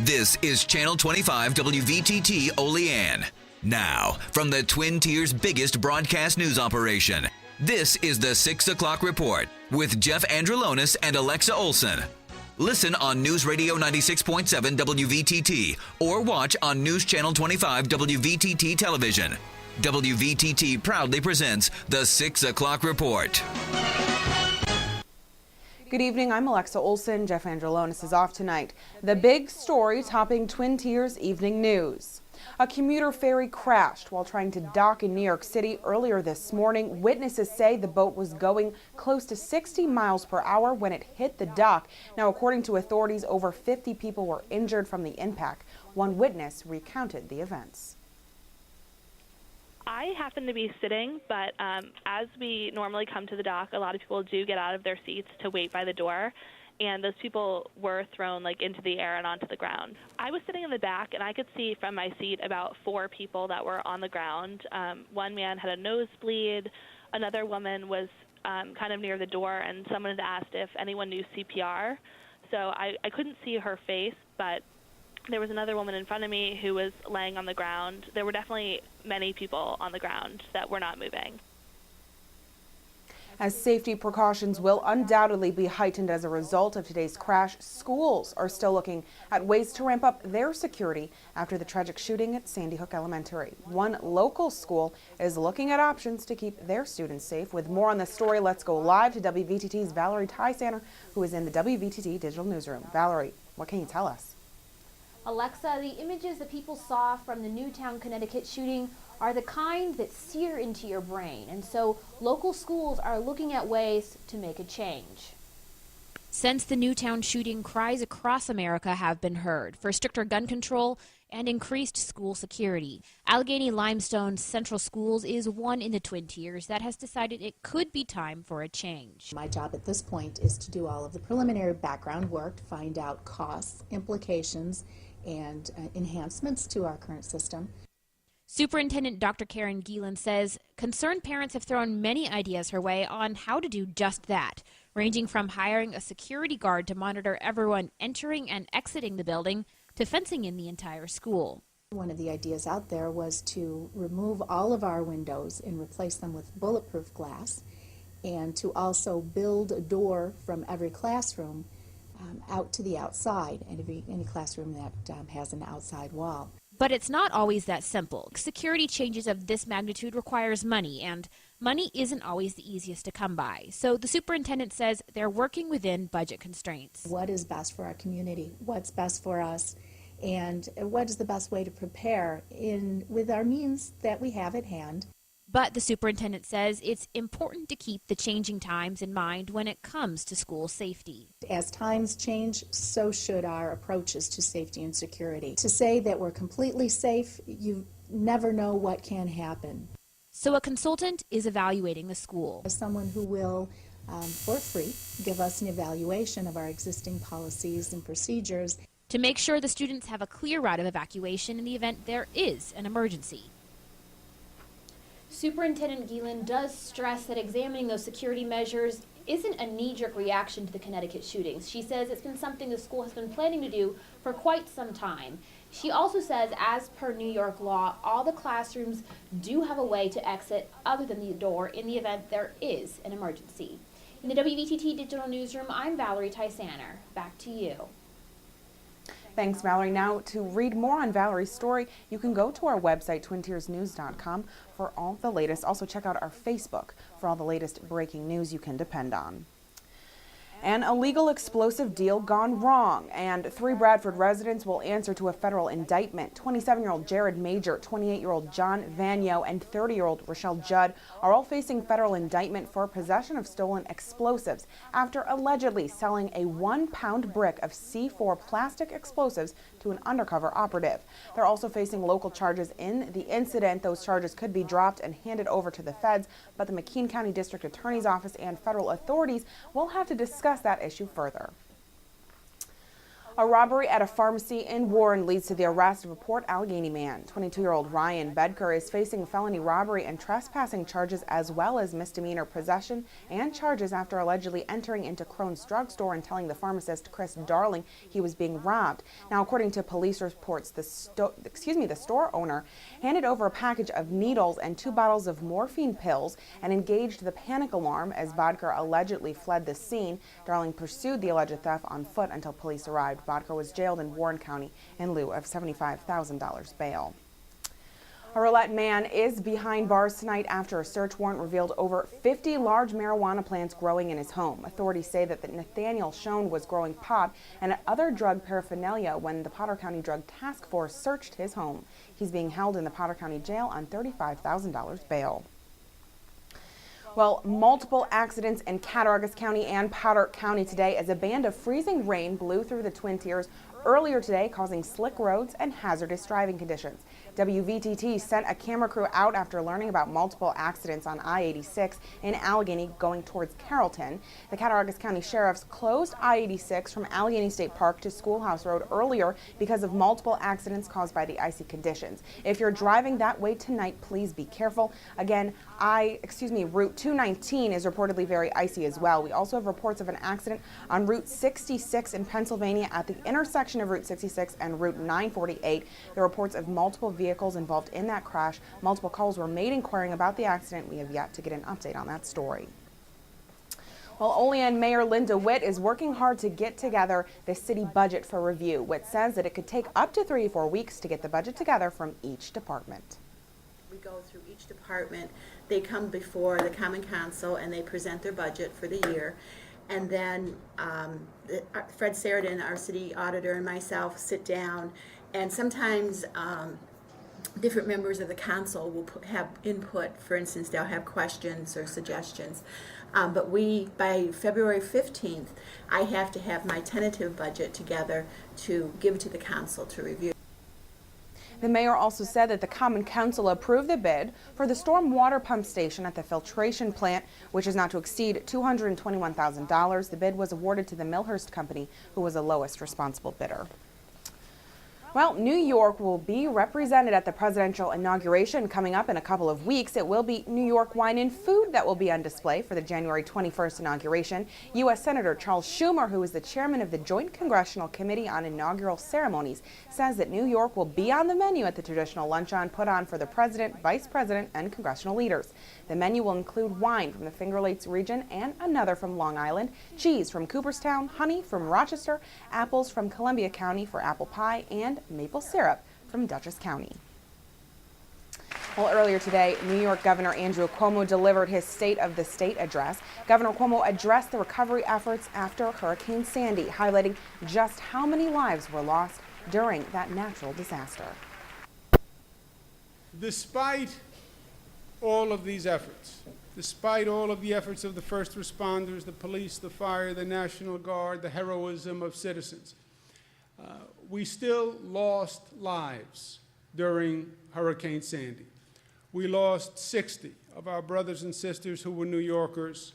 This is Channel 25 WVTT Olean. Now, from the Twin Tiers' biggest broadcast news operation, this is the 6 o'clock report with Jeff Andrulonis and Alexa Olson. Listen on News Radio 96.7 WVTT or watch on News Channel 25 WVTT television. WVTT proudly presents the 6 o'clock report. Good evening, I'm Alexa Olson. Jeff Andrulonis is off tonight. The big story topping Twin Tiers evening news. A commuter ferry crashed while trying to dock in New York City earlier this morning. Witnesses say the boat was going close to 60 miles per hour when it hit the dock. Now, according to authorities, over 50 people were injured from the impact. One witness recounted the events. I happen to be sitting, but as we normally come to the dock, a lot of people do get out of their seats to wait by the door, and those people were thrown into the air and onto the ground. I was sitting in the back, and I could see from my seat about 4 people that were on the ground. One man had a nosebleed. Another woman was kind of near the door, and someone had asked if anyone knew CPR. So I couldn't see her face, but there was another woman in front of me who was laying on the ground. There were definitely many people on the ground that were not moving. As safety precautions will undoubtedly be heightened as a result of today's crash, schools are still looking at ways to ramp up their security after the tragic shooting at Sandy Hook Elementary. One local school is looking at options to keep their students safe. With more on the story, let's go live to WVTT's Valerie Tysaner, who is in the WVTT Digital Newsroom. Valerie, what can you tell us? Alexa, the images that people saw from the Newtown, Connecticut shooting are the kind that sear into your brain, and so local schools are looking at ways to make a change. Since the Newtown shooting, cries across America have been heard for stricter gun control and increased school security. Allegheny Limestone Central Schools is one in the Twin Tiers that has decided it could be time for a change. My job at this point is to do all of the preliminary background work, to find out costs, implications, and enhancements to our current system. Superintendent Dr. Karen Gielan says concerned parents have thrown many ideas her way on how to do just that, ranging from hiring a security guard to monitor everyone entering and exiting the building to fencing in the entire school. One of the ideas out there was to remove all of our windows and replace them with bulletproof glass, and to also build a door from every classroom out to the outside, and any classroom that has an outside wall. But it's not always that simple. Security changes of this magnitude requires money, and money isn't always the easiest to come by. So the superintendent says they're working within budget constraints. What is best for our community? What's best for us? And what is the best way to prepare with our means that we have at hand? But the superintendent says it's important to keep the changing times in mind when it comes to school safety. As times change, so should our approaches to safety and security. To say that we're completely safe, you never know what can happen. So a consultant is evaluating the school. Someone who will, for free, give us an evaluation of our existing policies and procedures to make sure the students have a clear route of evacuation in the event there is an emergency. Superintendent Gielan does stress that examining those security measures isn't a knee-jerk reaction to the Connecticut shootings. She says it's been something the school has been planning to do for quite some time. She also says, as per New York law, all the classrooms do have a way to exit other than the door in the event there is an emergency. In the WVTT Digital Newsroom, I'm Valerie Tysaner. Back to you. Thanks, Valerie. Now, to read more on Valerie's story, you can go to our website, twintiersnews.com, for all the latest. Also, check out our Facebook for all the latest breaking news you can depend on. An illegal explosive deal gone wrong, and 3 Bradford residents will answer to a federal indictment. 27-year-old Jared Major, 28-year-old John Vanyo, and 30-year-old Rochelle Judd are all facing federal indictment for possession of stolen explosives after allegedly selling a 1-pound brick of C4 plastic explosives to an undercover operative. They're also facing local charges in the incident. Those charges could be dropped and handed over to the feds, but the McKean County District Attorney's Office and federal authorities will have to discuss that issue further. A robbery at a pharmacy in Warren leads to the arrest of a Port Allegheny man. 22-year-old Ryan Bedker is facing felony robbery and trespassing charges as well as misdemeanor possession and charges after allegedly entering into Crohn's drugstore and telling the pharmacist Chris Darling he was being robbed. Now, according to police reports, the store owner handed over a package of needles and 2 bottles of morphine pills and engaged the panic alarm as Bedker allegedly fled the scene. Darling pursued the alleged theft on foot until police arrived. Bodker was jailed in Warren County in lieu of $75,000 bail. A Roulette man is behind bars tonight after a search warrant revealed over 50 large marijuana plants growing in his home. Authorities say that Nathaniel Schoen was growing pot and other drug paraphernalia when the Potter County Drug Task Force searched his home. He's being held in the Potter County Jail on $35,000 bail. Well, multiple accidents in Cattaraugus County and Potter County today as a band of freezing rain blew through the Twin Tiers earlier today, causing slick roads and hazardous driving conditions. WVTT sent a camera crew out after learning about multiple accidents on I-86 in Allegheny going towards Carrollton. The Cattaraugus County Sheriff's closed I-86 from Allegheny State Park to Schoolhouse Road earlier because of multiple accidents caused by the icy conditions. If you're driving that way tonight, please be careful. Again, Route 219 is reportedly very icy as well. We also have reports of an accident on Route 66 in Pennsylvania at the intersection of Route 66 and Route 948. There are reports of multiple vehicles involved in that crash. Multiple calls were made inquiring about the accident. We have yet to get an update on that story. Well, Olean Mayor Linda Witt is working hard to get together the city budget for review. Witt says that it could take up to 3 to 4 weeks to get the budget together from each department. We go through each department. They come before the Common Council and they present their budget for the year. And then Fred Saradin, our city auditor, and myself sit down, and sometimes different members of the council will have input. For instance, they'll have questions or suggestions. But by February 15th, I have to have my tentative budget together to give to the council to review. The mayor also said that the Common Council approved the bid for the storm water pump station at the filtration plant, which is not to exceed $221,000. The bid was awarded to the Millhurst Company, who was the lowest responsible bidder. Well, New York will be represented at the presidential inauguration coming up in a couple of weeks. It will be New York wine and food that will be on display for the January 21st inauguration. U.S. Senator Charles Schumer, who is the chairman of the Joint Congressional Committee on Inaugural Ceremonies, says that New York will be on the menu at the traditional luncheon put on for the president, vice president, and congressional leaders. The menu will include wine from the Finger Lakes region and another from Long Island, cheese from Cooperstown, honey from Rochester, apples from Columbia County for apple pie, and maple syrup from Dutchess County. Well, earlier today, New York Governor Andrew Cuomo delivered his State of the State address. Governor Cuomo addressed the recovery efforts after Hurricane Sandy, highlighting just how many lives were lost during that natural disaster. Despite all of these efforts, despite all of the efforts of the first responders, the police, the fire, the National Guard, the heroism of citizens, we still lost lives during Hurricane Sandy. We lost 60 of our brothers and sisters who were New Yorkers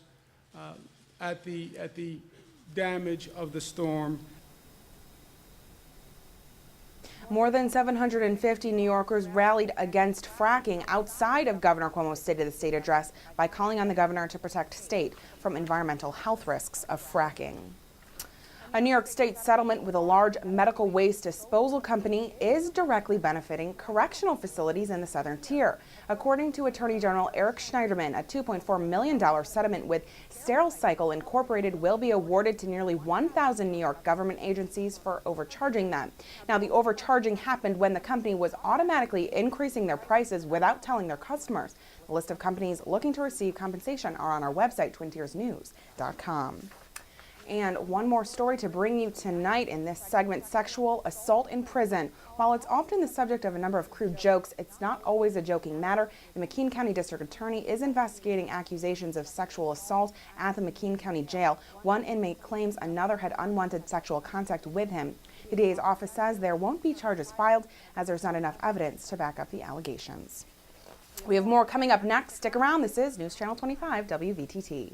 at the damage of the storm. More than 750 New Yorkers rallied against fracking outside of Governor Cuomo's State of the State address by calling on the governor to protect state from environmental health risks of fracking. A New York State settlement with a large medical waste disposal company is directly benefiting correctional facilities in the Southern Tier. According to Attorney General Eric Schneiderman, a $2.4 million settlement with Sterile Cycle Incorporated will be awarded to nearly 1,000 New York government agencies for overcharging them. Now, the overcharging happened when the company was automatically increasing their prices without telling their customers. The list of companies looking to receive compensation are on our website, twintiersnews.com. And one more story to bring you tonight in this segment, sexual assault in prison. While it's often the subject of a number of crude jokes, it's not always a joking matter. The McKean County District Attorney is investigating accusations of sexual assault at the McKean County Jail. One inmate claims another had unwanted sexual contact with him. The DA's office says there won't be charges filed as there's not enough evidence to back up the allegations. We have more coming up next. Stick around. This is News Channel 25 WVTT.